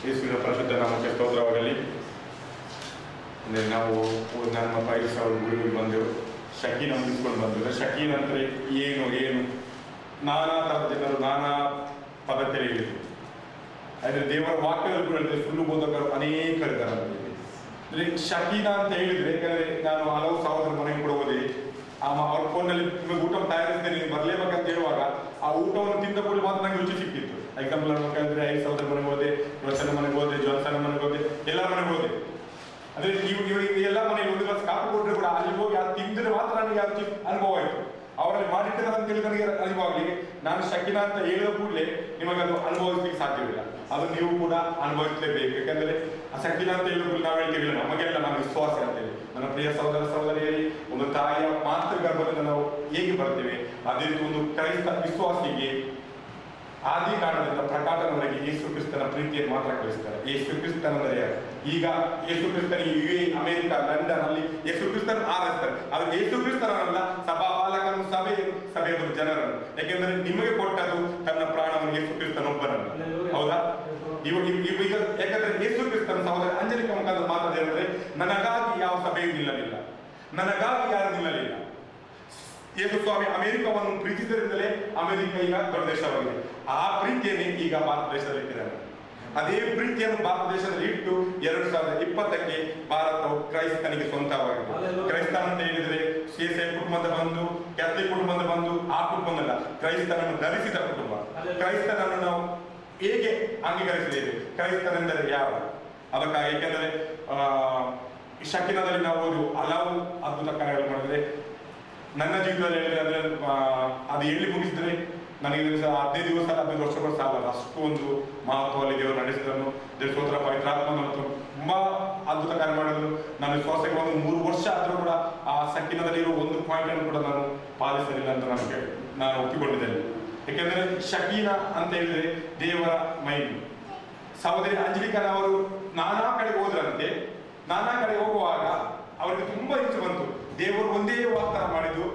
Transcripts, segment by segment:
ಯೇಸುವಿನ ಪರಿಶುದ್ಧ ನಾಮಕ್ಕೆ ಸ್ತೋತ್ರವಾಗಲಿ. ಅಂದರೆ ನಾವು ನಮ್ಮ 5,000 ಗುರುವಿಗೆ ಬಂದೆವು. ಶಕೀನ ಮುಗಿಸ್ಕೊಂಡು ಬಂದರು. ಶಕೀನ ಅಂದರೆ ಏನು ನಾನಾ ಥರದ ಜನರು ನಾನಾ ಪದ್ಧತಿಯಲ್ಲಿ ಹೇಳಿದರು. ಆದರೆ ದೇವರ ವಾಕ್ಯದಲ್ಲಿ ಕೂಡ ಹೇಳಿದ್ರೆ ಸುಳ್ಳು ಬೋಧಕರು ಅನೇಕರಿದ್ದಾರೆ. ಅಂದರೆ ಶಕೀನ ಅಂತ ಹೇಳಿದರೆ, ಯಾಕಂದರೆ ನಾನು ಹಲವು ಸಹೋದರ ಮನೆಗೆ ಕೂಡ ಹೋದೆ. ಅವ್ರ ಫೋನಲ್ಲಿ ನಿಮಗೆ ಊಟ ತಯಾರಿಸಿದೆ, ನೀವು ಬರಲೇಬೇಕಂತ ಹೇಳುವಾಗ ಆ ಊಟವನ್ನು ತಿಂದ ಕೂಡ ಮಾತ್ರ ನನಗೆ ರುಚಿ ಸಿಕ್ಕಿತ್ತು. ಎಕ್ಸಾಂಪಲ್ ನೋಡ್ಬೇಕಂದ್ರೆ 5 ಸಹೋದರ ಮನೆಗೆ ಹೋದೆ, ಇವತ್ತನ ಮನೆಗೆ ಹೋದೆ, ಜೋನ್ಸನ ಮನೆಗೆ ಹೋದೆ, ಎಲ್ಲರ ಮನೆಗೆ ಹೋದೆ. ಅಂದರೆ ಎಲ್ಲ ಮನೆಗೆ ಒಂದು ಗ್ಲಾಸ್ ಕಾಫಿ ಕೊಟ್ಟರೆ ಕೂಡ ಅಲ್ಲಿ ಹೋಗಿ ಅದು ತಿಂದರೆ ಮಾತ್ರ ನನಗೆ ಅದು ಅನುಭವ ಆಯಿತು. ಅವರಲ್ಲಿ ಮಾಡಿಟ್ಟಿದ್ದಾರೆ ಅಂತೇಳಿ ನನಗೆ ಅನುಭವ ಆಗಲಿ. ನಾನು ಶಕೀನ ಅಂತ ಹೇಳಿದ ಕೂಡಲೇ ನಿಮಗೆ ಅದು ಅನುಭವಿಸ್ಲಿಕ್ಕೆ ಸಾಧ್ಯವಿಲ್ಲ. ಅದು ನೀವು ಕೂಡ ಅನುಭವಿಸಲೇಬೇಕು. ಯಾಕಂದರೆ ಆ ಶಕೀನ ಅಂತ ಹೇಳಿದ್ರು ನಾವು ಹೇಳ್ತೀವಿಲ್ಲ, ನಮಗೆಲ್ಲ ನಮ್ಮ ವಿಶ್ವಾಸ ಅಂತೇಳಿ. ನನ್ನ ಪ್ರಿಯ ಸಹೋದರ ಸಹೋದರಿಯರಿ, ಒಂದು ತಾಯಿಯ ಮಾತೃ ಗರ್ಭದಿಂದ ನಾವು ಹೇಗೆ ಬರ್ತೇವೆ, ಅದೇ ರೀತಿ ಒಂದು ಕ್ರೈಸ್ತ ವಿಶ್ವಾಸಿಗೆ ಆದಿ ಕಾರಣದಿಂದ ಪ್ರಕಾಶನವರೆಗೆ ಯೇಸು ಕ್ರಿಸ್ತನ ಪ್ರೀತಿಯನ್ನು ಮಾತ್ರ ಕಳಿಸ್ತಾರೆ. ಯೇಸು ಕ್ರಿಸ್ತನಂದರೆ ಯಾರು? ಈಗ ಯೇಸು ಕ್ರಿಸ್ತನ UAE, ಅಮೆರಿಕ, ಲಂಡನ್ ಅಲ್ಲಿ ಯೇಸು ಕ್ರಿಸ್ತನ ಆರಿಸ್ತಾರೆ. ಅದು ಯೇಸು ಕ್ರಿಸ್ತನಲ್ಲ, ಸಭಾಪಾಲಕರನ್ನು, ಸಭೆಯ ಜನರನ್ನು. ಯಾಕೆಂದ್ರೆ ನಿಮಗೆ ಕೊಟ್ಟದ್ದು ತನ್ನ ಪ್ರಾಣವನ್ನು ಯೇಸು ಕ್ರಿಸ್ತನೊಬ್ಬನನ್ನು. ಹೌದಾ? ಈಗ ಯಾಕಂದ್ರೆ ಯೇಸು ಕ್ರಿಸ್ತನ ಸಹೋದರ ಅಂಜಲಿಕ ಮುಖಾಂತರ ಮಾತಾಡಿದ್ರೆ, ನನಗಾಗಿ ಯಾವ ಸಭೆಯೂ ನಿಲ್ಲಲಿಲ್ಲ, ನನಗಾಗಿ ಯಾರು ನಿಲ್ಲಲಿಲ್ಲ. ಯೇಸು ಸ್ವಾಮಿ ಅಮೆರಿಕವನ್ನು ಪ್ರೀತಿಸಿದ್ದರಿಂದಲೇ ಅಮೆರಿಕ ಈಗ ದೊಡ್ಡ ದೇಶವಾಗಿದೆ. ಆ ಪ್ರೀತಿಯನ್ನೇ ಈಗ ಭಾರತ ದೇಶದಲ್ಲಿ ಇಟ್ಟಿದ್ದಾರೆ. ಅದೇ ಪ್ರೀತಿಯನ್ನು ಭಾರತ ದೇಶದಲ್ಲಿ ಇಟ್ಟು 2020ಕ್ಕೆ ಭಾರತವು ಕ್ರೈಸ್ತನಿಗೆ ಸ್ವಂತವಾಗಿದೆ. ಕ್ರೈಸ್ತ ಅಂತ ಹೇಳಿದ್ರೆ CSI ಕುಟುಂಬದ ಬಂಧು, ಕ್ಯಾಥಲಿಕ್ ಕುಟುಂಬದ ಬಂಧು, ಆ ಕುಟುಂಬದಲ್ಲ, ಕ್ರೈಸ್ತನನ್ನು ಧರಿಸಿದ ಕುಟುಂಬ. ಕ್ರೈಸ್ತನನ್ನು ನಾವು ಹೇಗೆ ಅಂಗೀಕರಿಸಿದ್ದೇವೆ? ಕ್ರೈಸ್ತನೆಂದರೆ ಯಾವ? ಅದಕ್ಕಾಗಿ ಯಾಕೆಂದರೆ ಶಕೀನದಲ್ಲಿ ನಾವು ಹಲವು ಅದ್ಭುತ ಕಾರ್ಯಗಳು ಮಾಡಿದ್ರೆ, ನನ್ನ ಜೀವಿತದಲ್ಲಿ ಹೇಳಿದ್ರೆ ಅಂದರೆ ಅದು ಹೇಳಿ ಮುಗಿಸಿದ್ರೆ ನನಗೆ 15 ದಿವಸ 15 ವರ್ಷಗಳು ಸಾಲಲ್ಲ. ಅಷ್ಟು ಒಂದು ಮಹತ್ವದಲ್ಲಿ ದೇವರು ನಡೆಸಿದನು. ದೇವ ಸ್ತೋತ್ರ, ಪವಿತ್ರಾತ್ಮ ಮತ್ತು ತುಂಬಾ ಅದ್ಭುತ ಕಾರ್ಯ ಮಾಡಿದ್ರು. ನಾನು ವಿಶ್ವಾಸಕ್ಕೆ ಒಂದು 3 ವರ್ಷ ಆದರೂ ಕೂಡ ಆ ಶಕೀನದಲ್ಲಿರೋ ಒಂದು ಪಾಯಿಂಟ್ ಅನ್ನು ಕೂಡ ನಾನು ಪಾಲಿಸಲಿಲ್ಲ ಅಂತ ನಾನು ಒಪ್ಪಿಕೊಂಡಿದ್ದೇನೆ. ಯಾಕೆಂದರೆ ಶಕೀನ ಅಂತ ಹೇಳಿದ್ರೆ ದೇವರ ಮಹಿಮೆ. ಸಹೋದರಿ ಅಂಜಲಿಕನವರು ನಾನಾ ಕಡೆಗೆ ಹೋದ್ರಂತೆ. ನಾನಾ ಕಡೆ ಹೋಗುವಾಗ ಅವರಿಗೆ ತುಂಬಾ ಇಚ್ಛೆ ಬಂತು. ದೇವರು ಒಂದೇ ವಾಗ್ದಾನ ಮಾಡಿದ್ದು,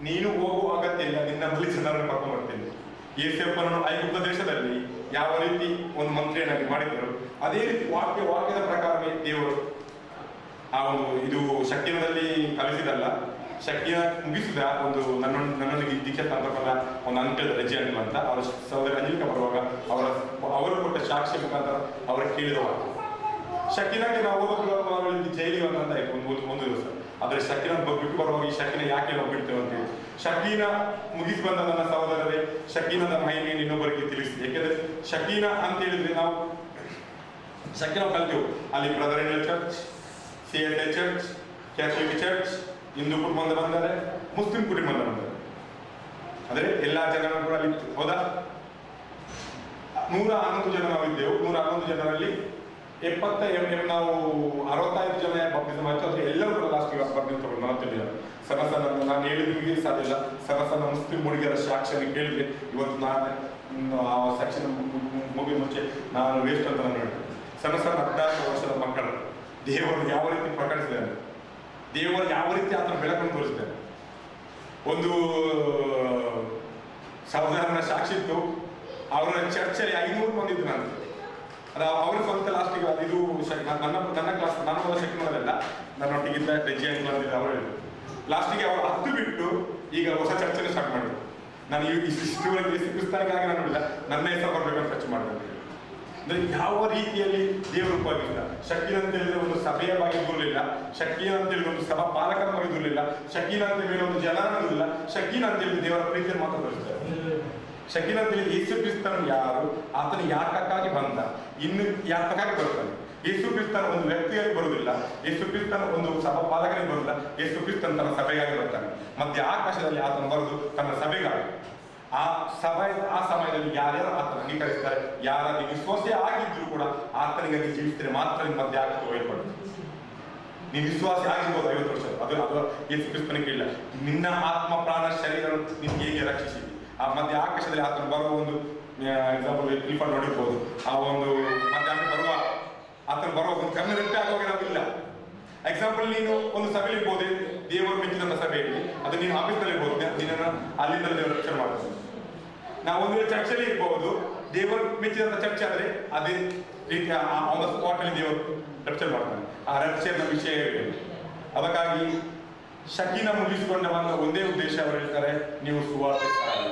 ನೀನು ಹೋಗುವ ಅಗತ್ಯ ಇಲ್ಲ, ನಿನ್ನ ಬಳಿ ಜನರನ್ನು ಕರ್ಕೊಂಡು ಬರ್ತೇನೆ. ಯೇಸಪ್ಪನನ್ನು ಐಗುಪ್ತ ದೇಶದಲ್ಲಿ ಯಾವ ರೀತಿ ಒಂದು ಮಂತ್ರಿಯನ್ನಾಗಿ ಮಾಡಿದರು, ಅದೇ ರೀತಿ ವಾಕ್ಯದ ಪ್ರಕಾರವೇ ದೇವರು ಆ ಒಂದು ಇದು ಶಕೀನದಲ್ಲಿ ಕಲಿಸಿದಲ್ಲ, ಶಕೀನ ಮುಗಿಸಿದ ಒಂದು ನನ್ನೊಂದಿಗೆ ದೀಕ್ಷೆ ತಂತ್ರಪದ ಒಂದು ಅಂಕಲ್ ರಜೆ ಅಣ್ಣ ಅಂತ ಅವರ ಸಹೋದರಿ ಅಂಜಲಿಕ ಬರುವಾಗ ಅವರು ಕೊಟ್ಟ ಸಾಕ್ಷಿ ಮುಖಾಂತರ ಅವರು ಕೇಳಿದ ವಾಕ್ಯ. ಶಕೀನಕ್ಕೆ ನಾವು ಹೋಗೋದು ಜೈಲಿಗೆ ಅಂತ ಆಯ್ತು ಒಂದು ದಿವಸ. ಆದರೆ ಶಕೀನ ಬಿಟ್ಟು ಬರುವಾಗ ಈ ಶಕೀನ ಯಾಕೆ ನಾವು ಬಿಡ್ತೇವೆ ಅಂತೇಳಿ, ಶಕೀನ ಮುಗಿಸಿ ಬಂದ ನನ್ನ ಸಹೋದರರೇ, ಶಕೀನದ ಮಹಿಮೆಯನ್ನು ಇನ್ನೊಬ್ಬರಿಗೆ ತಿಳಿಸಿ. ಯಾಕೆಂದ್ರೆ ಶಕೀನ ಅಂತ ಹೇಳಿದ್ರೆ ನಾವು ಶಕೀನ ಕಲ್ತೇವೆ. ಅಲ್ಲಿ brother Indian church, CSI church, Catholic church, Hindu ಕುಟುಂಬದ ಬಂದರೆ, ಮುಸ್ಲಿಂ ಕುಟುಂಬದ ಬಂದರೆ, ಆದರೆ ಎಲ್ಲಾ ಜನರು ಕೂಡ ಅಲ್ಲಿತ್ತು. ಹೌದಾ? 111 ಜನ ನಾವಿದ್ದೆವು. 111 ಜನರಲ್ಲಿ 70 ನಾವು 65 ಜನ ಬಾಪ್ಟಿಸಮ್ ಆಯ್ತು. ಆದರೆ ಎಲ್ಲರೂ ಕೂಡ ಲಾಸ್ಟಿಗೆ ಬಾಪ್ಟಿಸಮ್ ತಗೊಂಡು 40 ಜನ. ಸಣ್ಣ ನಾನು ಹೇಳಿದ್ರಿಗೆ ಸಾಧ್ಯ ಇಲ್ಲ. ಸಣ್ಣ ಮುಸ್ಲಿಂ ಹುಡುಗಿಯರ ಸಾಕ್ಷಿಯನ್ನು ಕೇಳಿದ್ರೆ ಇವತ್ತು ನಾನು ಆ ಸಾಕ್ಷಿನ ಮುಗಿ ಮುಂಚೆ ನಾನು ವೇಸ್ಟ್ ಅಂತ ನಾನು ಹೇಳಿದೆ. ಸಣ್ಣ 14 ವರ್ಷದ ಮಕ್ಕಳು ದೇವರು ಯಾವ ರೀತಿ ಪ್ರಕಟಿಸಿದ್ದಾರೆ, ದೇವರು ಯಾವ ರೀತಿ ಆತನ ಬೆಳಕನ್ನು ತೋರಿಸಿದ್ದಾರೆ. ಒಂದು ಸಹೋದರನ ಸಾಕ್ಷಿ ಇತ್ತು. ಅವರ ಚರ್ಚಲ್ಲಿ 500 ಮಂದಿ ಇದ್ದು ನಾನು. ಅದು ಅವ್ರ ಸ್ವಂತ ಲಾಸ್ಟಿಗೆ ಇದು ನನ್ನ ಕ್ಲಾಸ್ ನಾನು ಹೋದ ಶಕೀನದಲ್ಲ, ನನ್ನೊಟ್ಟಿಗಿದ್ದ ರೆಜ್ಜಿ ಅಂತಿದ್ದ ಅವರು ಹೇಳಿದ್ರು. ಲಾಸ್ಟಿಗೆ ಅವರು 10 ಬಿಟ್ಟು ಈಗ ಹೊಸ ಚರ್ಚೆನ ಸ್ಟಾರ್ಟ್ ಮಾಡಿದ್ರು. ನಾನು ಇಷ್ಟುವರೆಗೆ ಕ್ರಿಸ್ತನಿಗಾಗಿ ನಾನು ಇಲ್ಲ, ನನ್ನ ಹೆಸರು ಬರ್ಬೇಕಂತ ಚರ್ಚೆ ಮಾಡಿದೆ. ಅಂದ್ರೆ ಯಾವ ರೀತಿಯಲ್ಲಿ ದೇವರು ಉಪಯೋಗಿಸಿದ. ಶಕೀನ ಅಂತ ಹೇಳಿದ್ರೆ ಒಂದು ಸಭೆಯ ಬಗ್ಗೆ ದೂರಲಿಲ್ಲ, ಶಕೀನ ಅಂತ ಹೇಳಿದ್ರೆ ಒಂದು ಸಭಾ ಪಾಲಕರ ಬಗ್ಗೆ ದೂರಲಿಲ್ಲ, ಶಕೀನ ಅಂತ ಹೇಳಿದ್ರೆ ಒಂದು ಜನರಲ್ಲ, ಶಕೀನ ಅಂತ ಹೇಳಿದ್ರೆ ದೇವರ ಪ್ರೀತಿಯನ್ನು ಮಾತ್ರ ತೋರಿಸ್ತಾರೆ. ಶಕೀನ ಅಂತ ಹೇಳಿ ಯೇಸು ಕ್ರಿಸ್ತನು ಯಾರು, ಆತನ ಯಾತಕ್ಕಾಗಿ ಬಂದ, ಇನ್ನು ಯಾತಕ್ಕಾಗಿ ಬರ್ತಾನೆ. ಯೇಸು ಕ್ರಿಸ್ತನ ಒಂದು ವ್ಯಕ್ತಿಯಾಗಿ ಬರುವುದಿಲ್ಲ, ಯೇಸು ಕ್ರಿಸ್ತನ ಒಂದು ಸಭಾ ಪಾಲಕನಿಗೆ ಬರುವುದಿಲ್ಲ, ಯೇಸು ಕ್ರಿಸ್ತನ ತನ್ನ ಸಭೆಗಾಗಿ ಬರ್ತಾನೆ. ಮತ್ತೆ ಆಕಾಶದಲ್ಲಿ ಆತನು ಬರೆದು ತನ್ನ ಸಭೆಗಾಗಿ ಆ ಸಮಯದಲ್ಲಿ ಯಾರ್ಯಾರು ಆತನ ಅಂಗೀಕರಿಸ್ತಾರೆ, ಯಾರಾದ್ರೂ ವಿಶ್ವಾಸ ಆಗಿದ್ರು ಕೂಡ ಆತನಿಗಾಗಿ ಜೀವಿಸಿದ್ರೆ ಮಾತ್ರ ನಿಮ್ಮ ಮಧ್ಯೆ ಆಗಕ್ಕೆ ಹೋಗ್ಬಾರ್ದು. ನೀವು ವಿಶ್ವಾಸ ಆಗಿರ್ಬೋದು 50 ವರ್ಷ, ಅದು ಯೇಸು ಕ್ರಿಸ್ತನಿಗೆ ಇಲ್ಲ. ನಿನ್ನ ಆತ್ಮ ಪ್ರಾಣ ಶರೀರ ನಿನ್ಗೆ ಹೇಗೆ ರಕ್ಷಿಸಿದೆ. ಆ ಮಧ್ಯೆ ಆಕಾಶದಲ್ಲಿ ಆತನ ಬರುವ ಒಂದು ಎಕ್ಸಾಂಪಲ್ ಕ್ಲಿಪ್ ನೋಡಿರ್ಬೋದು. ಆ ಒಂದು ಮಧ್ಯಾಹ್ನ ಬರುವ ಆತನ ಬರುವ ಒಂದು ಕಮ್ಯುನಿಟಿ ಆಗುವಾಗ ನಾವಿಲ್ಲ. ಎಕ್ಸಾಂಪಲ್ ನೀನು ಒಂದು ಸಭೆಯಲ್ಲಿ ಇರ್ಬೋದು, ದೇವರು ಮೆಚ್ಚಿದಂತ ಸಭೆಯಲ್ಲಿ, ಅದು ನೀನು ಆಫೀಸ್ನಲ್ಲಿ ಇರ್ಬೋದು, ನಿನ್ನನ್ನು ಅಲ್ಲಿಂದ ದೇವರು ರಕ್ಷಣೆ ಮಾಡ್ಬೋದು. ನಾವು ಒಂದು ವೇಳೆ ಚರ್ಚಲ್ಲಿ ಇರ್ಬೋದು, ದೇವರು ಮೆಚ್ಚಿದಂತ ಚರ್ಚೆ ಆದ್ರೆ ಅದೇ ರೀತಿ ಅವನ ಸ್ಪಾಟಲ್ಲಿ ದೇವರು ರಪ್ಚರ್ ಮಾಡ್ತಾನೆ. ಆ ರಪ್ಚರ್ನ ವಿಷಯ ಅದಕ್ಕಾಗಿ ಶಕೀನ ಮುಗಿಸಿಕೊಂಡ ಒಂದೇ ಉದ್ದೇಶ ಅವರು ಹೇಳ್ತಾರೆ, ನೀವು ಸುವಾರ್ತೆ ಸಾರಿ.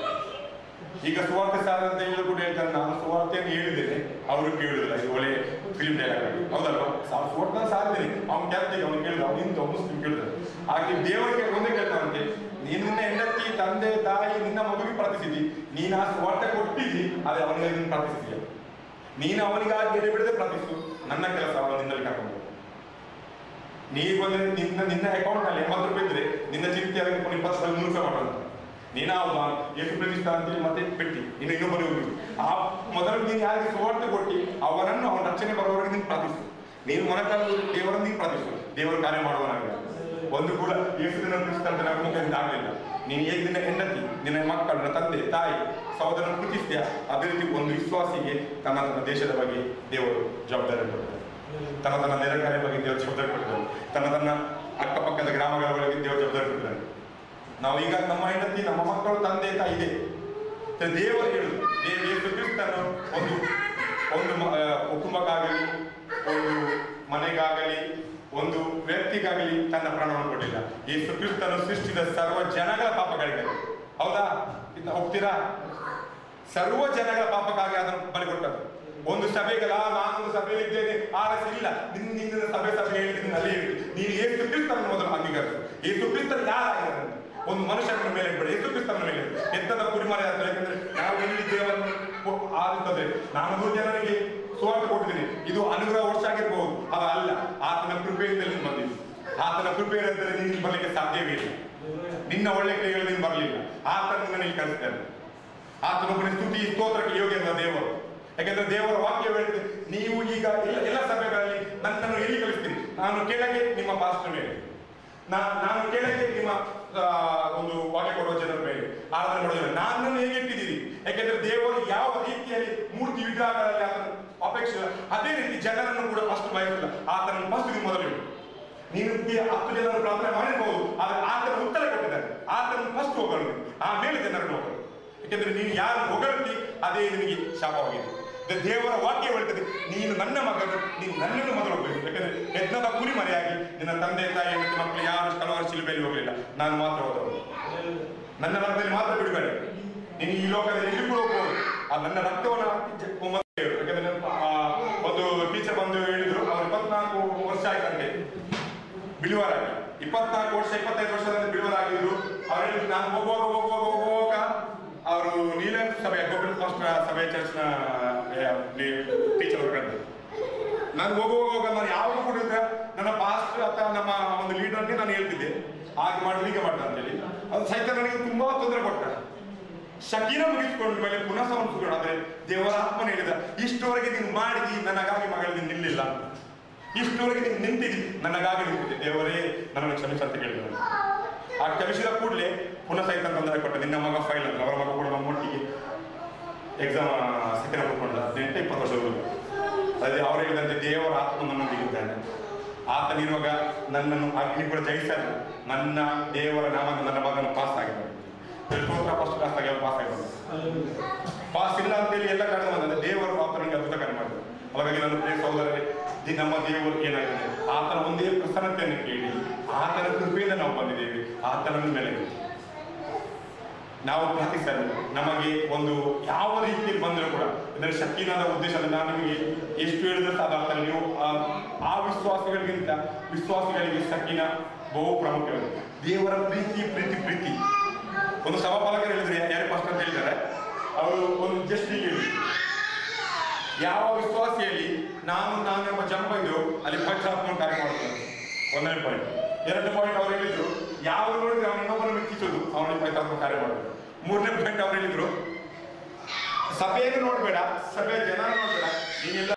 ಈಗ ಸುವಾರ್ತೆ ಸಾರ ಅಂತ ಹೇಳಿ ಕೂಡ ಹೇಳ್ತಾರೆ, ನಾನು ಸುವಾರ್ತೆಯನ್ನು ಹೇಳಿದ್ದೇನೆ, ಅವರು ಕೇಳುದಿಲ್ಲ. ಇದು ಒಳ್ಳೆ ಫಿಲ್ಮ್ ಡೈಲಾಗ್ ಆಗಿ ಹೌದಲ್ವಾ? ಸುವಾರ್ತೆ ಸಾರಿದ್ದೇನೆ, ಅವ್ನು ಕ್ಯಾಪ್ಟಿಗೆ ಅವ್ನು ಕೇಳಿದ, ಅವನಿಂದ ಮುಸ್ಲಿಂ ಕೇಳಿದ್ರು. ಹಾಗೆ ದೇವರಿಗೆ ಒಂದೇ ಕೇಳ್ತಾನಂತೆ, ನೀನು ನಿನ್ನ ಹೆಂಡತಿ, ತಂದೆ, ತಾಯಿ, ನಿನ್ನ ಮಗುವಿಗೆ ಪ್ರಾರ್ಥಿಸಿದಿ, ನೀನು ಆ ಸುವಾರ್ತೆ ಕೊಟ್ಟಿದ್ದಿ, ಅದೇ ಅವನಿಗೆ ನೀನು ಪ್ರಾರ್ಥಿಸಿದ್ಯಾ? ನೀನು ಅವನಿಗಾಗಿ ಬಿಡದೆ ಪ್ರಾರ್ಥಿಸು, ನನ್ನ ಕೆಲಸ ಅವನು ನಿನ್ನಲ್ಲಿ ಕರ್ಕೊಂಡು. ನೀವೊಂದು ನಿನ್ನ ಅಕೌಂಟ್ ನಲ್ಲಿ 80 ರೂಪಾಯಿ ಇದ್ರೆ ನಿನ್ನ ಚಿಂತೆ ಅದಕ್ಕೆ 20 ರೂಪಾಯಿ ಮಾಡುವಂತ ನೀನು ಎಷ್ಟು ಪ್ರತಿಷ್ಠ ಅಂತೇಳಿ ಮತ್ತೆ ಬಿಟ್ಟಿ ಇನ್ನು ಇನ್ನೊಬ್ಬರು ಹೋಗಿ ಆ ಮೊದಲು ನೀನು ಯಾರಿಗೆ ಸುವಾರ್ತೆ ಕೊಟ್ಟಿ ಅವರನ್ನು ಅವನ ರಕ್ಷಣೆ ಬರುವವರೆಗೆ ನೀನು ಪ್ರಾರ್ಥಿಸು. ನೀನು ಮೊನಕಾಲು ದೇವರನ್ನು ನೀನು ಪ್ರಾರ್ಥಿಸು, ದೇವರು ಕಾರ್ಯ ಮಾಡುವನಾಗಿಲ್ಲ. ಒಂದು ಕೂಡ ಎಷ್ಟು ದಿನ ಪ್ರೀತಿಸ್ತಂತೆ ನಮ್ಮ ಮುಖದಿಂದ ಆಗಲಿಲ್ಲ. ನೀನು ಹೇಗೆ ನಿನ್ನ ಹೆಂಡತಿ, ನಿನ್ನ ಮಕ್ಕಳ ತಂದೆ, ತಾಯಿ, ಸಹೋದರನ ಪ್ರೀತಿಸ್ತೀಯ, ಅದೇ ರೀತಿ ಒಂದು ವಿಶ್ವಾಸಿಗೆ ತನ್ನ ದೇಶದ ಬಗ್ಗೆ ದೇವರು ಜವಾಬ್ದಾರಿ ಕೊಡ್ತಾರೆ, ತನ್ನ ನೆರೆಕರೆ ಬಗ್ಗೆ ದೇವರು ಜವಾಬ್ದಾರಿ ಕೊಡ್ತಾರೆ, ತನ್ನ ಅಕ್ಕಪಕ್ಕದ ಗ್ರಾಮಗಳ ಬಗ್ಗೆ ದೇವರು ಜವಾಬ್ದಾರಿ ಕೊಡ್ತಾರೆ. ನಾವು ಈಗ ನಮ್ಮ ಹೆಂಡತಿ, ನಮ್ಮ ಮಕ್ಕಳು, ತಂದೆ, ತಾಯಿ ಇದೆ. ದೇವರು ಹೇಳುದು, ಯೇಸು ಕ್ರಿಸ್ತನು ಒಂದು ಕುಟುಂಬಕ್ಕಾಗಲಿ, ಒಂದು ಮನೆಗಾಗಲಿ, ಒಂದು ವ್ಯಕ್ತಿಗಾಗಲಿ ತನ್ನ ಪ್ರಾಣವನ್ನು ಕೊಟ್ಟಿಲ್ಲ. ಯೇಸು ಕ್ರಿಸ್ತನು ಸೃಷ್ಟಿಸಿದ ಸರ್ವ ಜನಗಳ ಪಾಪಗಳಿಗೆ. ಹೌದಾ? ಹೋಗ್ತೀರಾ? ಸರ್ವ ಜನಗಳ ಪಾಪಕ್ಕಾಗಿ ಅದನ್ನು ಬಲಿ ಕೊಟ್ಟದ್ದು. ಒಂದು ಸಭೆಗಳ ನಾನೊಂದು ಸಭೆಯಲ್ಲಿ ಇದ್ದೇನೆ ಇಲ್ಲ, ನಿನ್ನ ಸಭೆ ಹೇಳಿದ್ದೀನಿ, ಅಲ್ಲಿ ಹೇಳ್ತೀನಿ. ನೀನು ಯೇಸು ಕ್ರಿಸ್ತನ ಮೊದಲು ಅಂಗೀಕರಿಸು. ಯೇಸು ಕ್ರಿಸ್ತನ ಯಾರಾಗಿದ್ದಾರೆ? ಒಂದು ಮನುಷ್ಯನ ಮೇಲೆ ಇಡಬೇಡ, ಯೇಸು ಕ್ರಿಸ್ತನ ಮೇಲೆ. ಎಂತದ ಕುರಿಮರಿ ಆಗ್ತದೆ, ಯಾಕಂದ್ರೆ ನಾವು ಎಲ್ಲಿ ದೇವರನ್ನು ಆಗುತ್ತದೆ. ನಾನು 100 ಜನರಿಗೆ ಸುವಾರ್ತೆ ಕೊಟ್ಟಿದ್ದೀನಿ, ಇದು ಅನುಗ್ರಹ ವರ್ಷ ಆಗಿರ್ಬಹುದು, ಅದು ಅಲ್ಲ, ಆತನ ಕೃಪೆಯಿಂದ ನೀನು ಬಂದಿದ್ದು. ಆತನ ಕೃಪೆ ಇದ್ದರೆ ನೀನು ಬರಲಿಕ್ಕೆ ಸಾಧ್ಯವೇ ಇಲ್ಲ. ನಿನ್ನ ಒಳ್ಳೆ ಕೈಗಳು ನೀನು ಬರಲಿಲ್ಲ, ಆತನ ನಿನ್ನಲ್ಲಿ ಕಲಿಸ್ತಾನೆ. ಆತನೊಬ್ಬನ ಸ್ತುತಿ ಸ್ತೋತ್ರಕ್ಕೆ ಯೋಗ್ಯ ದೇವರು. ಯಾಕಂದ್ರೆ ದೇವರ ವಾಕ್ಯ ಹೇಳಿದ್ರೆ, ನೀವು ಈಗ ಎಲ್ಲ ಸಭೆಗಳಲ್ಲಿ ನನ್ನನ್ನು ಎಲ್ಲಿ ಕಲಿಸ್ತೀರಿ? ನಾನು ಕೆಳಗೆ ನಿಮ್ಮ ಪಾಸ್ಟರ್ ಮೇಲೆ, ನಾನು ಕೆಳಗೆ ನಿಮ್ಮ ಒಂದು ವಾಕ್ಯ ಕೊಡುವ ಜನರ ಮೇಲೆ, ಆರಾಧನೆ ಮಾಡುವ ಜನರು ನನ್ನನ್ನು ಹೇಗೆ ಇಟ್ಟಿದ್ದೀರಿ? ಯಾಕೆಂದ್ರೆ ದೇವರು ಯಾವ ರೀತಿಯಲ್ಲಿ ಮೂರ್ತಿ ವಿಗ್ರಹಗಳಲ್ಲಿ ಆತನ ಅಪೇಕ್ಷೆ, ಅದೇ ರೀತಿ ಜನರನ್ನು ಕೂಡ ಫಸ್ಟ್ ಬಯಸಿಲ್ಲ. ಆತನನ್ನು ಫಸ್ಟ್ ಮೊದಲು ನೀನು 10 ಜನರು ಪ್ರಾರ್ಥನೆ ಮಾಡಿರ್ಬಹುದು, ಆದ್ರೆ ಆತನ ಉತ್ತರ ಕೊಟ್ಟಿದ್ದಾರೆ. ಆತನನ್ನು ಫಸ್ಟ್ ಹೋಗಲು, ಆಮೇಲೆ ಜನರನ್ನು ಹೋಗಲು. ಯಾಕೆಂದ್ರೆ ನೀನು ಯಾರು ಹೊಗಳ್ತಿ ಅದೇ ನಿನಗೆ ಶಾಪವಾಗಿದೆ. ದೇವರ ವಾಕ್ಯ ಹೇಳ್ತದೆ, ನೀನು ನನ್ನ ಮಗನು, ನೀನು ನನ್ನನ್ನು ಮೊದಲು ಹೋಗಬೇಕು. ಯಾಕಂದ್ರೆ ಯಜ್ಞದ ಕುರಿ ಮರೆಯಾಗಿ ನಿನ್ನ ತಂದೆ, ತಾಯಿ ಮತ್ತು ಮಕ್ಕಳು ಯಾರು ಕಲವಾರು ಶಿಲುಬೆಯಲ್ಲಿ ಹೋಗಲಿಲ್ಲ, ನಾನು ಮಾತ್ರ ಹೋದವರು. ನನ್ನ ರಕ್ತದಲ್ಲಿ ಮಾತ್ರ ಬಿಡಬೇಡ. ನೀನು ಈ ಲೋಕದಲ್ಲಿ ಎಲ್ಲಿ ಕೂಡ ಹೋಗ್ಬೋದು, ಆ ನನ್ನ ರಕ್ತವನ್ನು ಯಾಕಂದ್ರೆ ಒಂದು ಟೀಚರ್ ಬಂದು ಹೇಳಿದ್ರು, ಅವ್ರು 24 ವರ್ಷ ಆಯ್ತಂತೆ ಬಿಳುವರಾಗಿ. 24 ವರ್ಷ 25 ವರ್ಷದಲ್ಲಿ ಬಿಳುವರಾಗಿದ್ರು. ಅವ್ರು ಹೇಳಿದ್ರು, ನಾನು ಹೋಗುವಾಗ ಅವರು ನೀಲಂ ಸಭೆಯ ಗೋಕುಲ ಫಾಸ್ಟ್ ಸಭೆಯ ಚರ್ಚ್ನ ಟೀಚರ್ ಕಂಡು ನಾನು ಹೋಗುವಾಗ ನಾನು ಯಾವಾಗ ಕೂಡ ನನ್ನ ಪಾಸ್ಟರ್ ಅಥವಾ ನಮ್ಮ ಒಂದು ಲೀಡರ್ಗೆ ನಾನು ಹೇಳ್ತಿದ್ದೆ, ಹಾಗೆ ಮಾಡಿ ಹೀಗೆ ಮಾಡ್ತಾ ಅಂತೇಳಿ. ಅದು ಸಹಿತ ನನಗೆ ತುಂಬಾ ತೊಂದರೆ ಕೊಟ್ಟ. ಶಕೀನ ಮುಗಿಸ್ಕೊಂಡ ಮೇಲೆ ಪುನಃ ಸಮರ್ಪಿಸ್ಕೊಂಡು, ಆದ್ರೆ ದೇವರ ಆತ್ಮನ ಹೇಳಿದ, ಇಷ್ಟವರೆಗೆ ನೀನು ಮಾಡಿದಿ ನನಗಾಗಿ ಮಗಳು ನೀನು ನಿಲ್ಲಿಲ್ಲ ಅಂತ. ಇಷ್ಟವರೆಗೆ ನೀನು ನಿಂತಿದ್ದಿ ನನಗಾಗಿ ನಿಂತಿದ್ದೆ, ದೇವರೇ ನನ್ನನ್ನು ಕ್ಷಮಿಸ ಅಂತ ಕೇಳಿದ್ರು. ಆ ಕ್ಷಮಿಸಿದ ಕೂಡಲೇ ಪುನಃ ಸಹಿತ ತೊಂದರೆ ಕೊಟ್ಟ. ನಿನ್ನ ಮಗ ಫೈಲ್ ಅಂತ, ಅವರ ಮಗ ಕೂಡ ನಮ್ಮೊಟ್ಟಿಗೆ ಎಕ್ಸಾಮ್ ಸೆಕೆಂಡ್ ಕೂತ್ಕೊಂಡ, 18-20 ವರ್ಷದವರೆಗೂ. ಅದೇ ಅವ್ರು ಹೇಳಿದಂತೆ ದೇವರ ಆತ್ಮ ನನ್ನೊಂದಿಗಿದ್ದಾನೆ. ಆತನಿರುವಾಗ ನನ್ನನ್ನು ಅಗ್ನಿ ಕೂಡ ಜಯಿಸಲು ನನ್ನ ದೇವರ ನಾಮ ನನ್ನ ಮಗನ ಪಾಸ್ ಆಗಿದ್ದಾರೆ. ಫಸ್ಟ್ ಕ್ಲಾಸ್ ಆಗಿ ಪಾಸ್ ಆಗಿದ್ದಾರೆ. ಪಾಸ್ ಇಲ್ಲ ಅಂತೇಳಿ ಎಲ್ಲ ಕಾರಣ ಬಂದಂತೆ ದೇವರು ಆತನಿಗೆ ಅದ್ಭುತ ಕಾರ್ಯ ಮಾಡಿದ್ರು. ಹಾಗಾಗಿ ನನ್ನ ಪ್ರಿಯ ಸಹೋದರರೇ, ನಮ್ಮ ದೇವರು ಏನಾಗಿದೆ, ಆತನ ಒಂದೇ ಪ್ರಸನ್ನತೆಯನ್ನು ಕೇಳಿ ಆತನ ಕೃಪೆಯಿಂದ ನಾವು ಬಂದಿದ್ದೇವೆ. ಆತನ ಮೇಲೆ ನಾವು ಪ್ರಾರ್ಥಿಸಲು ನಮಗೆ ಒಂದು ಯಾವ ರೀತಿಯಲ್ಲಿ ಬಂದರೂ ಕೂಡ ಇದರ ಶಕೀನದ ಉದ್ದೇಶ ನಾನು ನಿಮಗೆ ಎಷ್ಟು ಹೇಳಿದ್ರೆ ಸಾಧಾರಣ ನೀವು ಆ ವಿಶ್ವಾಸಿಗಳಿಗೆ ಶಕೀನ ಬಹು ಪ್ರಾಮುಖ್ಯವಾಗಿದೆ. ದೇವರ ಪ್ರೀತಿ. ಒಂದು ಸಭಾಪಾಲಕರು ಹೇಳಿದ್ರೆ, ಯಾರು ಫಸ್ಟ್ ಅಂತ ಹೇಳಿದ್ದಾರೆ, ಅವರು ಒಂದು ಜಸ್ಟ್ ಹೇಳಿ, ಯಾವ ವಿಶ್ವಾಸಿಯಲ್ಲಿ ನಾನು ಜಂಪ್ ಇದ್ದು ಅಲ್ಲಿ ಪಂಚಾತ್ಮ ಕಾರ್ಯ ಮಾಡುತ್ತಾರೆ. 1ನೇ ಪಾಯಿಂಟ್. 2ನೇ ಪಾಯಿಂಟ್ ಅವ್ರು ಹೇಳಿದ್ರು, ಯಾವ ನೋಡಿದ್ರೆ ಅವನು ಇನ್ನೊಬ್ಬರನ್ನು ಮೆಚ್ಚಿಸೋದು, ಅವನಿಗೆ ಪಂಚಾತ್ಮ ಕಾರ್ಯ ಮಾಡೋದು. 3ನೇ ಪಾಯಿಂಟ್ ಅವ್ರು ಹೇಳಿದ್ರು, ಸಭೆಯನ್ನು ನೋಡ್ಬೇಡ, ಸಭೆಯ ಜನ ನೋಡ್ಬೇಡ, ನೀನೆಲ್ಲ